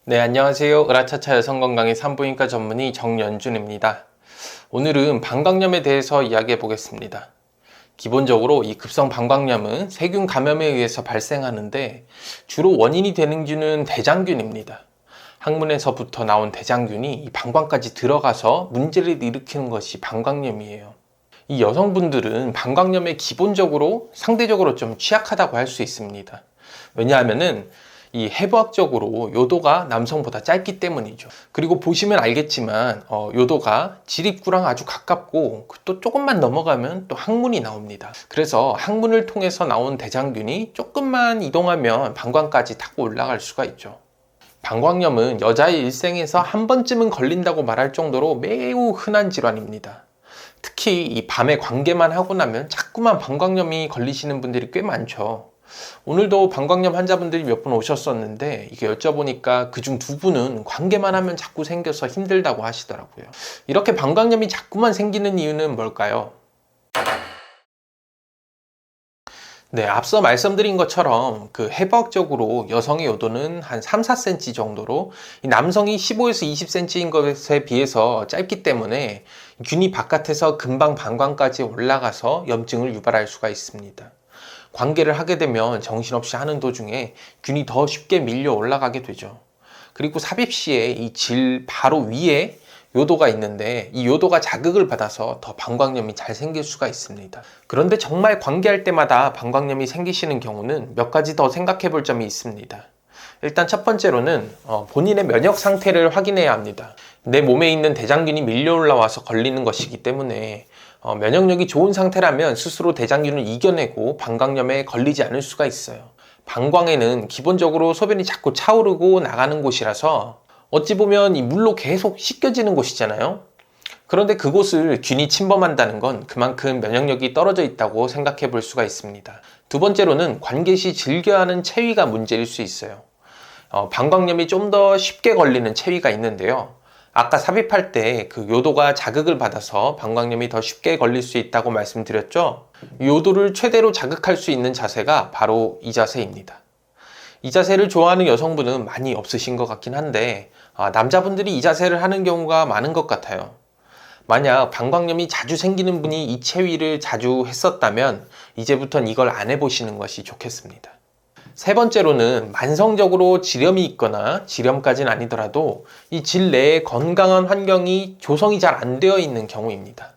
네, 안녕하세요. 으라차차 여성건강의 산부인과 전문의 정연준입니다. 오늘은 방광염에 대해서 이야기해 보겠습니다. 기본적으로 이 급성 방광염은 세균 감염에 의해서 발생하는데 주로 원인이 되는 균은 대장균입니다. 항문에서부터 나온 대장균이 이 방광까지 들어가서 문제를 일으키는 것이 방광염이에요. 이 여성분들은 방광염에 기본적으로 상대적으로 좀 취약하다고 할 수 있습니다. 왜냐하면은 이 해부학적으로 요도가 남성보다 짧기 때문이죠. 그리고 보시면 알겠지만 요도가 지립구랑 아주 가깝고 또 조금만 넘어가면 또 항문이 나옵니다. 그래서 항문을 통해서 나온 대장균이 조금만 이동하면 방광까지 타고 올라갈 수가 있죠. 방광염은 여자의 일생에서 한 번쯤은 걸린다고 말할 정도로 매우 흔한 질환입니다. 특히 이 밤에 관계만 하고 나면 자꾸만 방광염이 걸리시는 분들이 꽤 많죠. 오늘도 방광염 환자분들이 몇 분 오셨었는데 이게 여쭤보니까 그중 2분은 관계만 하면 자꾸 생겨서 힘들다고 하시더라고요. 이렇게 방광염이 자꾸만 생기는 이유는 뭘까요? 네, 앞서 말씀드린 것처럼 그 해부학적으로 여성의 요도는 한 3, 4cm 정도로 남성이 15에서 20cm인 것에 비해서 짧기 때문에 균이 바깥에서 금방 방광까지 올라가서 염증을 유발할 수가 있습니다. 관계를 하게 되면 정신없이 하는 도중에 균이 더 쉽게 밀려 올라가게 되죠. 그리고 삽입 시에 이 질 바로 위에 요도가 있는데 이 요도가 자극을 받아서 더 방광염이 잘 생길 수가 있습니다. 그런데 정말 관계할 때마다 방광염이 생기시는 경우는 몇 가지 더 생각해 볼 점이 있습니다. 일단 첫 번째로는 본인의 면역 상태를 확인해야 합니다. 내 몸에 있는 대장균이 밀려 올라와서 걸리는 것이기 때문에 면역력이 좋은 상태라면 스스로 대장균을 이겨내고 방광염에 걸리지 않을 수가 있어요. 방광에는 기본적으로 소변이 자꾸 차오르고 나가는 곳이라서 어찌 보면 이 물로 계속 씻겨지는 곳이잖아요. 그런데 그곳을 균이 침범한다는 건 그만큼 면역력이 떨어져 있다고 생각해 볼 수가 있습니다. 두 번째로는 관계 시 즐겨야 하는 체위가 문제일 수 있어요. 방광염이 좀 더 쉽게 걸리는 체위가 있는데요. 아까 삽입할 때 그 요도가 자극을 받아서 방광염이 더 쉽게 걸릴 수 있다고 말씀드렸죠. 요도를 최대로 자극할 수 있는 자세가 바로 이 자세입니다. 이 자세를 좋아하는 여성분은 많이 없으신 것 같긴 한데 남자분들이 이 자세를 하는 경우가 많은 것 같아요. 만약 방광염이 자주 생기는 분이 이 체위를 자주 했었다면 이제부턴 이걸 안 해보시는 것이 좋겠습니다. 세 번째로는 만성적으로 지렴이 있거나 지렴까지는 아니더라도 이 질 내에 건강한 환경이 조성이 잘 안 되어 있는 경우입니다.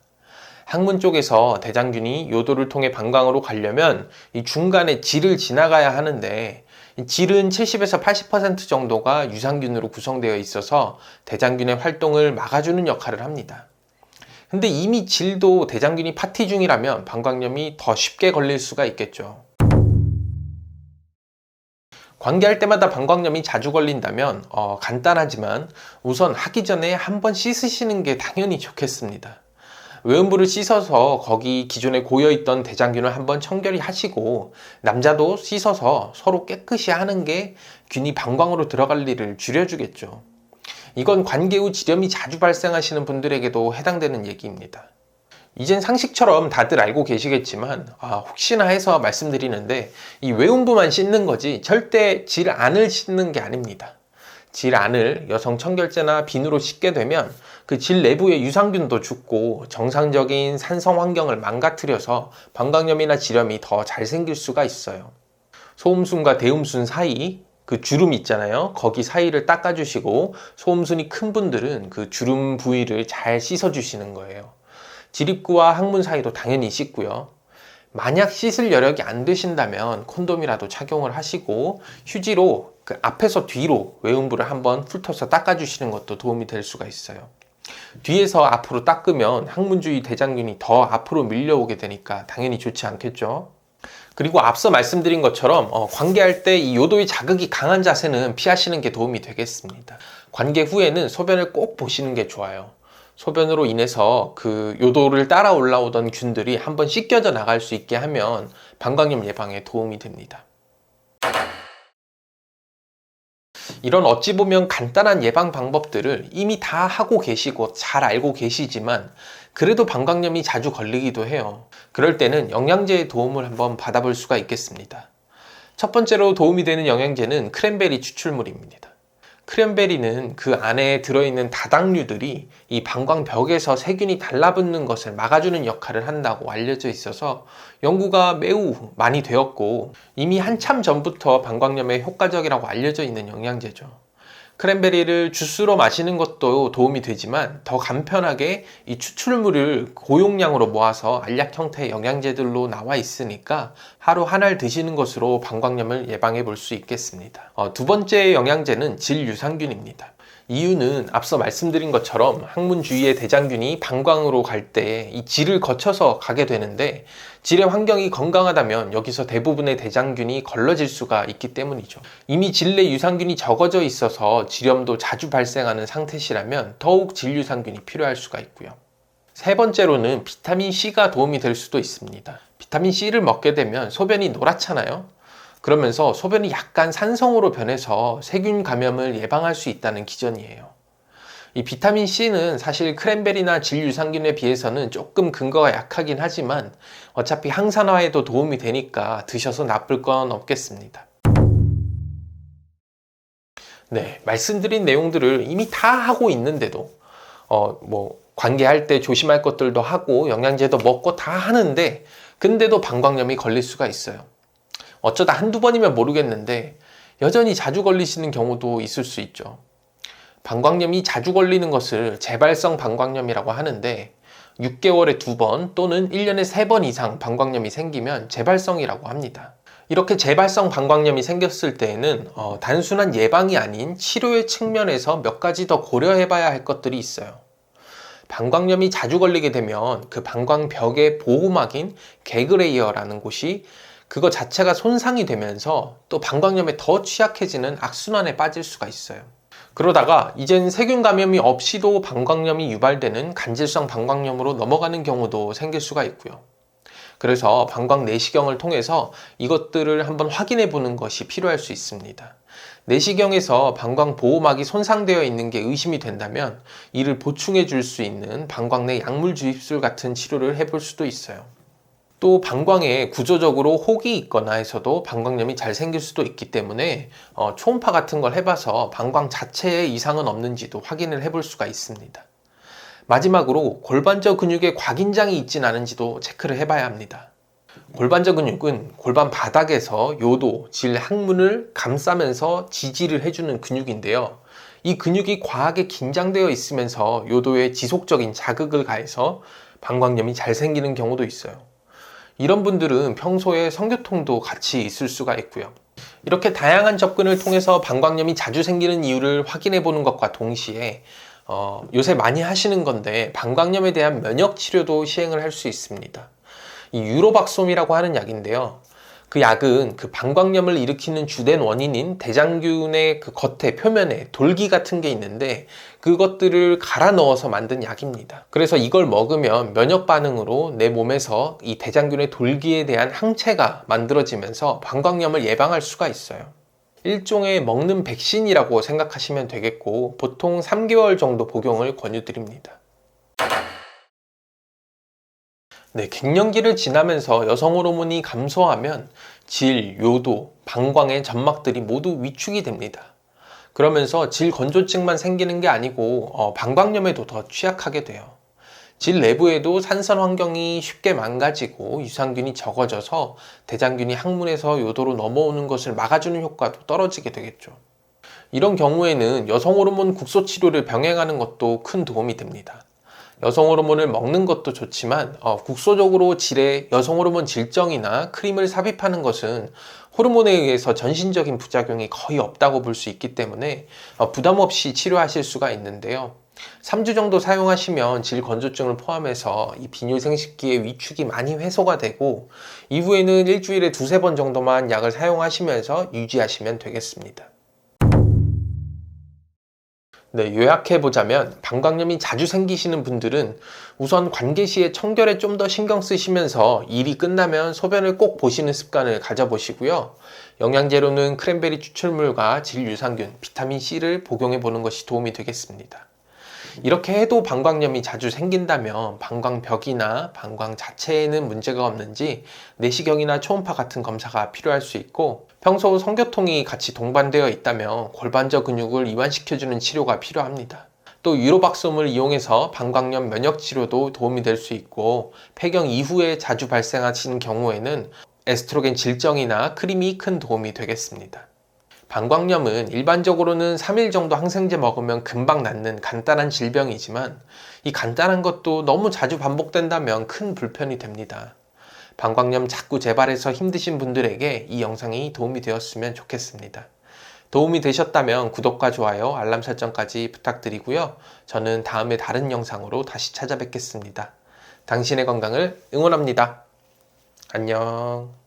항문 쪽에서 대장균이 요도를 통해 방광으로 가려면 이 중간에 질을 지나가야 하는데 이 질은 70에서 80% 정도가 유산균으로 구성되어 있어서 대장균의 활동을 막아주는 역할을 합니다. 근데 이미 질도 대장균이 파티 중이라면 방광염이 더 쉽게 걸릴 수가 있겠죠. 관계할 때마다 방광염이 자주 걸린다면 간단하지만 우선 하기 전에 한번 씻으시는 게 당연히 좋겠습니다. 외음부를 씻어서 거기 기존에 고여있던 대장균을 한번 청결히 하시고 남자도 씻어서 서로 깨끗이 하는 게 균이 방광으로 들어갈 일을 줄여주겠죠. 이건 관계 후 지렴이 자주 발생하시는 분들에게도 해당되는 얘기입니다. 이젠 상식처럼 다들 알고 계시겠지만 혹시나 해서 말씀드리는데 이 외음부만 씻는 거지 절대 질 안을 씻는 게 아닙니다. 질 안을 여성 청결제나 비누로 씻게 되면 그 질 내부의 유산균도 죽고 정상적인 산성 환경을 망가뜨려서 방광염이나 지렴이 더 잘 생길 수가 있어요. 소음순과 대음순 사이 그 주름 있잖아요. 거기 사이를 닦아주시고 소음순이 큰 분들은 그 주름 부위를 잘 씻어주시는 거예요. 지립구와 항문 사이도 당연히 씻고요. 만약 씻을 여력이 안 되신다면 콘돔이라도 착용을 하시고 휴지로 그 앞에서 뒤로 외음부를 한번 훑어서 닦아주시는 것도 도움이 될 수가 있어요. 뒤에서 앞으로 닦으면 항문 주위 대장균이 더 앞으로 밀려오게 되니까 당연히 좋지 않겠죠. 그리고 앞서 말씀드린 것처럼 관계할 때 이 요도의 자극이 강한 자세는 피하시는 게 도움이 되겠습니다. 관계 후에는 소변을 꼭 보시는 게 좋아요. 소변으로 인해서 그 요도를 따라 올라오던 균들이 한번 씻겨져 나갈 수 있게 하면 방광염 예방에 도움이 됩니다. 이런 어찌 보면 간단한 예방 방법들을 이미 다 하고 계시고 잘 알고 계시지만 그래도 방광염이 자주 걸리기도 해요. 그럴 때는 영양제의 도움을 한번 받아볼 수가 있겠습니다. 첫 번째로 도움이 되는 영양제는 크랜베리 추출물입니다. 크랜베리는 그 안에 들어있는 다당류들이 이 방광벽에서 세균이 달라붙는 것을 막아주는 역할을 한다고 알려져 있어서 연구가 매우 많이 되었고, 이미 한참 전부터 방광염에 효과적이라고 알려져 있는 영양제죠. 크랜베리를 주스로 마시는 것도 도움이 되지만 더 간편하게 이 추출물을 고용량으로 모아서 알약 형태의 영양제들로 나와 있으니까 하루 한 알 드시는 것으로 방광염을 예방해 볼 수 있겠습니다. 두 번째 영양제는 질유산균입니다. 이유는 앞서 말씀드린 것처럼 항문 주위의 대장균이 방광으로 갈 때 이 질을 거쳐서 가게 되는데, 질의 환경이 건강하다면 여기서 대부분의 대장균이 걸러질 수가 있기 때문이죠. 이미 질 내 유산균이 적어져 있어서 질염도 자주 발생하는 상태시라면 더욱 질유산균이 필요할 수가 있고요. 세 번째로는 비타민C가 도움이 될 수도 있습니다. 비타민C를 먹게 되면 소변이 노랗잖아요. 그러면서 소변이 약간 산성으로 변해서 세균 감염을 예방할 수 있다는 기전이에요. 이 비타민C는 사실 크랜베리나 질유산균에 비해서는 조금 근거가 약하긴 하지만 어차피 항산화에도 도움이 되니까 드셔서 나쁠 건 없겠습니다. 네, 말씀드린 내용들을 이미 다 하고 있는데도 관계할 때 조심할 것들도 하고 영양제도 먹고 다 하는데, 근데도 방광염이 걸릴 수가 있어요. 어쩌다 한두 번이면 모르겠는데 여전히 자주 걸리시는 경우도 있을 수 있죠. 방광염이 자주 걸리는 것을 재발성 방광염이라고 하는데, 6개월에 2번 또는 1년에 3번 이상 방광염이 생기면 재발성이라고 합니다. 이렇게 재발성 방광염이 생겼을 때에는 단순한 예방이 아닌 치료의 측면에서 몇 가지 더 고려해 봐야 할 것들이 있어요. 방광염이 자주 걸리게 되면 그 방광벽의 보호막인 개그레이어라는 곳이 그거 자체가 손상이 되면서 또 방광염에 더 취약해지는 악순환에 빠질 수가 있어요. 그러다가 이젠 세균 감염이 없이도 방광염이 유발되는 간질성 방광염으로 넘어가는 경우도 생길 수가 있고요. 그래서 방광 내시경을 통해서 이것들을 한번 확인해 보는 것이 필요할 수 있습니다. 내시경에서 방광 보호막이 손상되어 있는 게 의심이 된다면 이를 보충해 줄 수 있는 방광 내 약물 주입술 같은 치료를 해볼 수도 있어요. 또 방광에 구조적으로 혹이 있거나 해서도 방광염이 잘 생길 수도 있기 때문에 초음파 같은 걸 해봐서 방광 자체에 이상은 없는지도 확인을 해볼 수가 있습니다. 마지막으로 골반저 근육에 곽인장이 있진 않은지도 체크를 해봐야 합니다. 골반저 근육은 골반 바닥에서 요도, 질, 항문을 감싸면서 지지를 해주는 근육인데요. 이 근육이 과하게 긴장되어 있으면서 요도에 지속적인 자극을 가해서 방광염이 잘 생기는 경우도 있어요. 이런 분들은 평소에 성교통도 같이 있을 수가 있고요. 이렇게 다양한 접근을 통해서 방광염이 자주 생기는 이유를 확인해 보는 것과 동시에 요새 많이 하시는 건데 방광염에 대한 면역 치료도 시행을 할 수 있습니다. 이 유로박솜이라고 하는 약인데요. 그 약은 그 방광염을 일으키는 주된 원인인 대장균의 그 겉에 표면에 돌기 같은 게 있는데 그것들을 갈아 넣어서 만든 약입니다. 그래서 이걸 먹으면 면역 반응으로 내 몸에서 이 대장균의 돌기에 대한 항체가 만들어지면서 방광염을 예방할 수가 있어요. 일종의 먹는 백신이라고 생각하시면 되겠고 보통 3개월 정도 복용을 권유드립니다. 네, 갱년기를 지나면서 여성 호르몬이 감소하면 질, 요도, 방광의 점막들이 모두 위축이 됩니다. 그러면서 질 건조증만 생기는 게 아니고 방광염에도 더 취약하게 돼요. 질 내부에도 산선 환경이 쉽게 망가지고 유산균이 적어져서 대장균이 항문에서 요도로 넘어오는 것을 막아주는 효과도 떨어지게 되겠죠. 이런 경우에는 여성 호르몬 국소 치료를 병행하는 것도 큰 도움이 됩니다. 여성 호르몬을 먹는 것도 좋지만 국소적으로 질에 여성 호르몬 질정이나 크림을 삽입하는 것은 호르몬에 의해서 전신적인 부작용이 거의 없다고 볼 수 있기 때문에 부담 없이 치료하실 수가 있는데요. 3주 정도 사용하시면 질 건조증을 포함해서 이 비뇨생식기의 위축이 많이 해소가 되고 이후에는 일주일에 2-3번 정도만 약을 사용하시면서 유지하시면 되겠습니다. 네, 요약해보자면 방광염이 자주 생기시는 분들은 우선 관계 시에 청결에 좀 더 신경 쓰시면서 일이 끝나면 소변을 꼭 보시는 습관을 가져보시고요. 영양제로는 크랜베리 추출물과 질유산균, 비타민C를 복용해보는 것이 도움이 되겠습니다. 이렇게 해도 방광염이 자주 생긴다면 방광벽이나 방광 자체에는 문제가 없는지 내시경이나 초음파 같은 검사가 필요할 수 있고 평소 성교통이 같이 동반되어 있다면 골반저 근육을 이완시켜주는 치료가 필요합니다. 또 유로박솜을 이용해서 방광염 면역 치료도 도움이 될 수 있고, 폐경 이후에 자주 발생하시는 경우에는 에스트로겐 질정이나 크림이 큰 도움이 되겠습니다. 방광염은 일반적으로는 3일 정도 항생제 먹으면 금방 낫는 간단한 질병이지만, 이 간단한 것도 너무 자주 반복된다면 큰 불편이 됩니다. 방광염 자꾸 재발해서 힘드신 분들에게 이 영상이 도움이 되었으면 좋겠습니다. 도움이 되셨다면 구독과 좋아요, 알람 설정까지 부탁드리고요. 저는 다음에 다른 영상으로 다시 찾아뵙겠습니다. 당신의 건강을 응원합니다. 안녕.